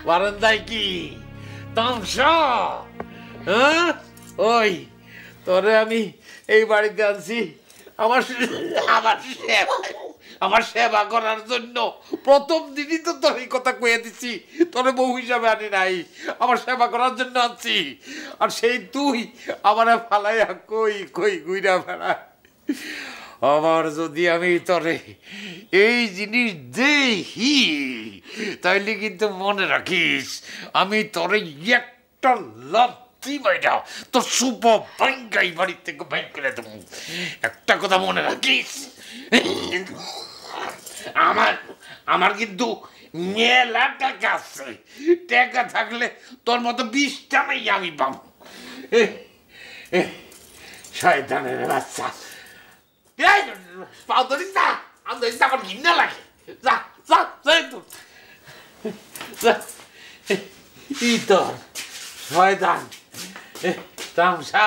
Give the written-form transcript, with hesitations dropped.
বারান্দায় কি তামসা? হ্যাঁ, ওই তোরে আমি এই বাড়িতে আনছি আমার আমার সেবা আমার সেবা করার জন্য। প্রথম দিনই তো তোর এই কথা কয়ে দিছি, তোরে বউ হিসাবে আনি নাই, আমার সেবা করার জন্য আনছি। আর সেই তুই আমার ফালাইয়া কই কই গুইরা বেড়া। আবার যদি আমি তোরে এই জিনিস দেহি তাইলে কিন্তু মনে রাখিস আমি তোরে একটা লাথি মাইরা তোর সুপ ভাঙ্গাই বাড়ি থেকে বাইর করে দেবো। একটা কথা মনে রাখিস, আমার আমার কিন্তু মেলা টাকা আছে। টাকা থাকলে তোর মতো 20টা মেয়ে আমি পাবো। শয়তানের বাচ্চা, পাও ধরিস না, আমি ধরিস আমার ঘৃণা লাগে। যা যা যা ই তোর শয়তান তামসা।